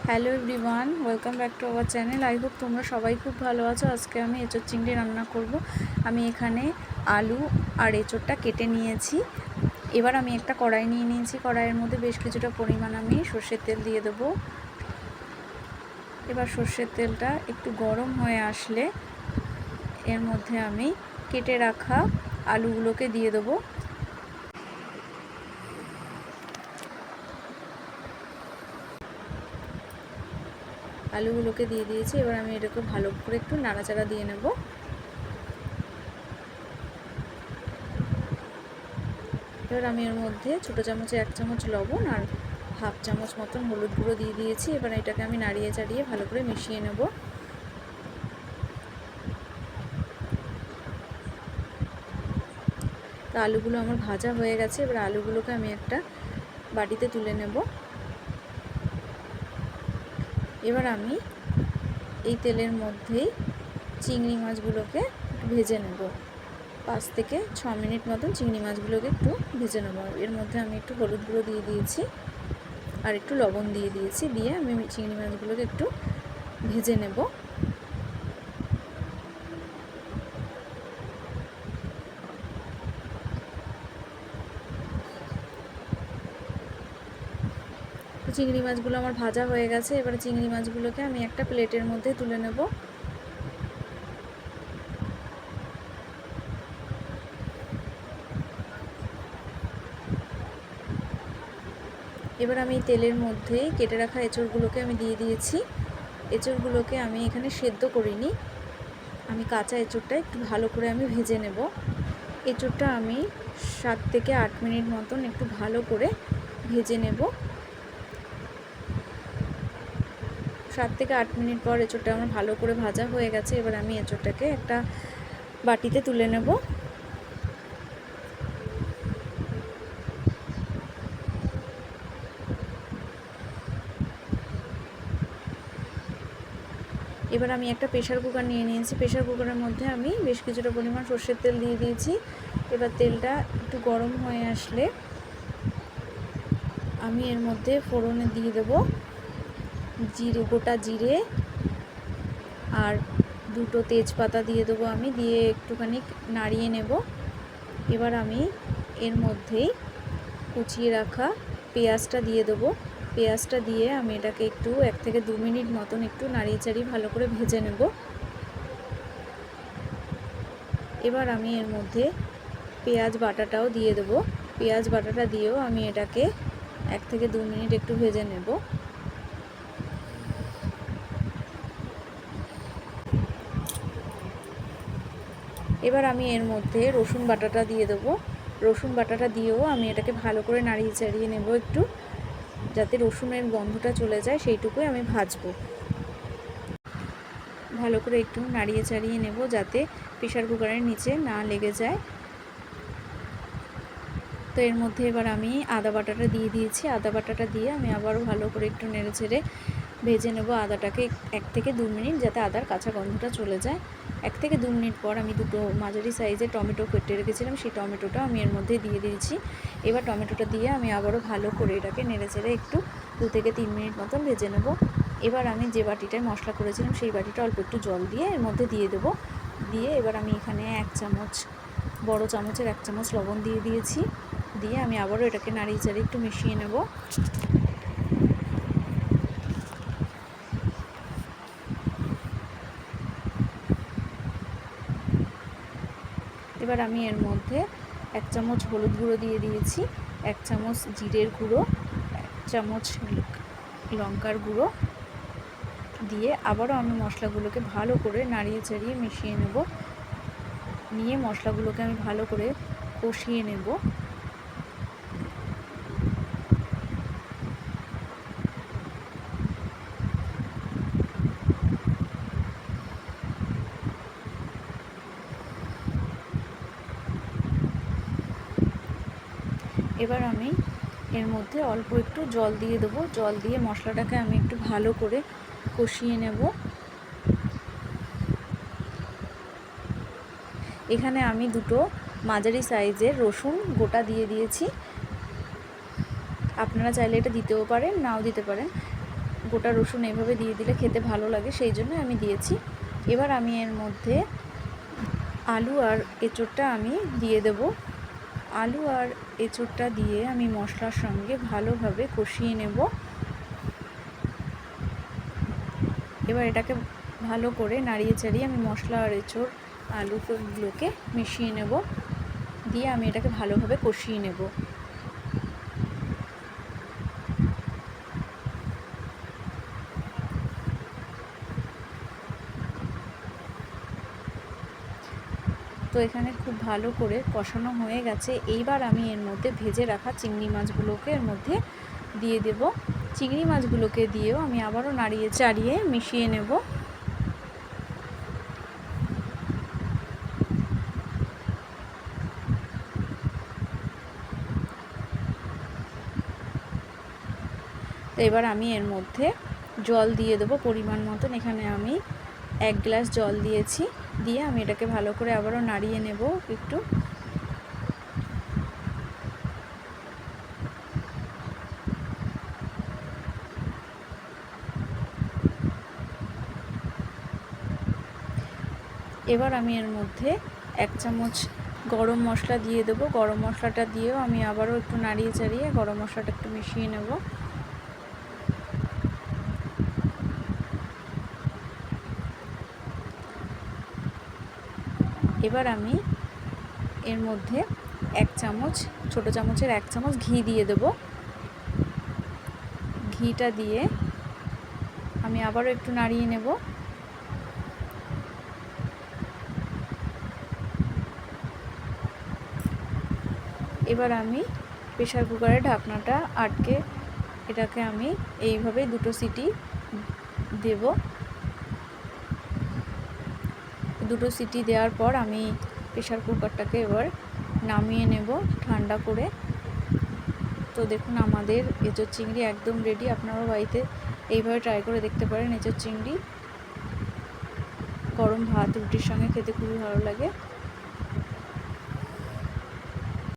Hello everyone, welcome back to our channel. I hope তোমরা সবাই খুব ভালো আছো। আজকে আমি এঁচোড় চিংড়ি রান্না করব। আমি এখানে আলু আর এঁচোড়টা কেটে নিয়েছি। এবার আমি একটা কড়াই নিয়ে নিয়েছি। কড়াইয়ের মধ্যে বেশ কিছুটা পরিমাণ আমি সর্ষের তেল দিয়ে দেবো। এবার সর্ষের তেলটা একটু গরম হয়ে আসলে এর মধ্যে আমি কেটে রাখা আলুগুলোকে দিয়ে দেবো। আলুগুলোকে দিয়ে দিয়েছি। এবার আমি এটাকে ভালো করে একটু নাড়াচাড়া দিয়ে নেব। এবার আমি এর মধ্যে ছোটো চামচে 1 চামচ লবণ আর হাফ চামচ মতন হলুদ গুঁড়ো দিয়ে দিয়েছি। এবার এটাকে আমি নাড়িয়ে চাড়িয়ে ভালো করে মিশিয়ে নেব। তো আলুগুলো আমার ভাজা হয়ে গেছে। এবার আলুগুলোকে আমি একটা বাটিতে তুলে নেব। এবার আমি এই তেলের মধ্যেই চিংড়ি মাছগুলোকে ভেজে নেব। 5 থেকে 6 মিনিট মতন চিংড়ি মাছগুলোকে একটু ভেজে নেব। এর মধ্যে আমি একটু হলুদ গুঁড়ো দিয়ে দিয়েছি আর একটু লবণ দিয়ে দিয়েছি। দিয়ে আমি চিংড়ি মাছগুলোকে একটু ভেজে নেব। চিংড়ি মাছগুলো আমার ভাজা হয়ে গেছে। এবারে চিংড়ি মাছগুলোকে আমি একটা প্লেটের মধ্যে তুলে নেব। এবার আমি তেলের মধ্যে কেটে রাখা এঁচোড়গুলোকে আমি দিয়ে দিয়েছি। এঁচোড়গুলোকে আমি এখানে সেদ্ধ করিনি, আমি কাঁচা এঁচোড়টা একটু ভালো করে আমি ভেজে নেব। এঁচোড়টা আমি 7 থেকে 8 মিনিট মতন একটু ভালো করে ভেজে নেব। 7 থেকে 8 মিনিট পর এঁচোড়টা আমার ভালো করে ভাজা হয়ে গেছে। এবার আমি এঁচোড়টাকে একটা বাটিতে তুলে নেব। এবার আমি একটা প্রেশার কুকার নিয়ে নিয়েছি। প্রেশার কুকারের মধ্যে আমি বেশ কিছুটা পরিমাণ সর্ষের তেল দিয়ে দিয়েছি। এবার তেলটা একটু গরম হয়ে আসলে আমি এর মধ্যে ফোড়নে দিয়ে দেব গোটা জিরে আর 2টো তেজপাতা দিয়ে দেবো আমি, দিয়ে একটুখানি নাড়িয়ে নেব। এবার আমি এর মধ্যেই কুচিয়ে রাখা পেঁয়াজটা দিয়ে দেবো। পেঁয়াজটা দিয়ে আমি এটাকে একটু 1 থেকে 2 মিনিট মতন একটু নাড়িয়ে চাড়িয়ে ভালো করে ভেজে নেব। এবার আমি এর মধ্যে পেঁয়াজ বাটাটাও দিয়ে দেবো। পেঁয়াজ বাটাটা দিয়েও আমি এটাকে 1 থেকে 2 মিনিট একটু ভেজে নেব। এবার আমি এর মধ্যে রসুন বাটাটা দিয়ে দেবো। রসুন বাটাটা দিয়েও আমি এটাকে ভালো করে নাড়িয়ে চাড়িয়ে নেব একটু, যাতে রসুনের গন্ধটা চলে যায় সেইটুকুই আমি ভাজবো। ভালো করে একটু নাড়িয়ে চাড়িয়ে নেব যাতে প্রেশার কুকারের নিচে না লেগে যায়। তো এর মধ্যে এবার আমি আদা বাটাটা দিয়ে দিয়েছি। আদা বাটাটা দিয়ে আমি আবারও ভালো করে একটু নেড়ে চেড়ে ভেজে নেব আদাটাকে 1 থেকে 2 মিনিট, যাতে আদার কাঁচা গন্ধটা চলে যায়। 1 থেকে 2 মিনিট পর আমি 2টো মাঝারি সাইজের টমেটো কেটে রেখেছিলাম, সেই টমেটোটা আমি এর মধ্যে দিয়ে দিয়েছি। এবার টমেটোটা দিয়ে আমি আবারও ভালো করে এটাকে নেড়ে চেড়ে একটু 2 থেকে 3 মিনিট মতন ভেজে নেব। এবার আমি যে বাটিটায় মশলা করেছিলাম সেই বাটিটা অল্প একটু জল দিয়ে এর মধ্যে দিয়ে দেবো। দিয়ে এবার আমি এখানে 1 চামচ, বড় চামচের 1 চামচ লবণ দিয়ে দিয়েছি। দিয়ে আমি আবারও এটাকে নাড়িয়ে চাড়িয়ে একটু মিশিয়ে নেব। এবার আমি এর মধ্যে 1 চামচ হলুদ গুঁড়ো দিয়ে দিয়েছি, 1 চামচ জিরের গুঁড়ো, 1 চামচ লঙ্কার গুঁড়ো দিয়ে আবারও আমি মশলাগুলোকে ভালো করে নাড়িয়ে চাড়িয়ে মিশিয়ে নেব। নিয়ে মশলাগুলোকে আমি ভালো করে কষিয়ে নেব। এবার আমি এর মধ্যে অল্প একটু জল দিয়ে দেবো। জল দিয়ে মশলাটাকে আমি একটু ভালো করে কষিয়ে নেব। এখানে আমি 2টো মাঝারি সাইজের রসুন গোটা দিয়ে দিয়েছি। আপনারা চাইলে এটা দিতেও পারেন, নাও দিতে পারেন। গোটা রসুন এইভাবে দিয়ে দিলে খেতে ভালো লাগে, সেই জন্য আমি দিয়েছি। এবার আমি এর মধ্যে আলু আর এঁচোড়টা আমি দিয়ে দেব। আলু আর এঁচোড়টা দিয়ে আমি মশলার সঙ্গে ভালোভাবে কষিয়ে নেব। এবার এটাকে ভালো করে নাড়িয়ে চাড়িয়ে আমি মশলা আর এঁচোড় আলুগুলোকে মিশিয়ে নেব, দিয়ে আমি এটাকে ভালোভাবে কষিয়ে নেব। তো এখানে খুব ভালো করে কষানো হয়ে গেছে। এইবার আমি এর মধ্যে ভেজে রাখা চিংড়ি মাছগুলোকে এর মধ্যে দিয়ে দেব। চিংড়ি মাছগুলোকে দিয়েও আমি আবারও নাড়িয়ে চাড়িয়ে মিশিয়ে নেব। তো এবার আমি এর মধ্যে জল দিয়ে দেবো পরিমাণ মতন। এখানে আমি 1 গ্লাস জল দিয়েছি, দিয়ে আমি এটাকে ভালো করে আবারও নাড়িয়ে নেব একটু। এবার আমি এর মধ্যে 1 চামচ গরম মশলা দিয়ে দেবো। গরম মশলাটা দিয়েও আমি আবারও একটু নাড়িয়ে চাড়িয়ে গরম মশলাটা একটু মিশিয়ে নেব। এবার আমি এর মধ্যে 1 চামচ, ছোটো চামচের 1 চামচ ঘি দিয়ে দেব। ঘিটা দিয়ে আমি আবারও একটু নাড়িয়ে নেব। এবার আমি প্রেসার কুকারের ঢাকনাটা আটকে এটাকে আমি এইভাবে 2টো সিটি দেব। 2টো সিটি দেওয়ার পর আমি প্রেসার কুকারটাকে এবার নামিয়ে নেব ঠান্ডা করে। তো দেখুন আমাদের এঁচোড় চিংড়ি একদম রেডি। আপনারাও বাড়িতে এইভাবে ট্রাই করে দেখতে পারেন। এঁচোড় চিংড়ি গরম ভাত রুটির সঙ্গে খেতে খুবই ভালো লাগে।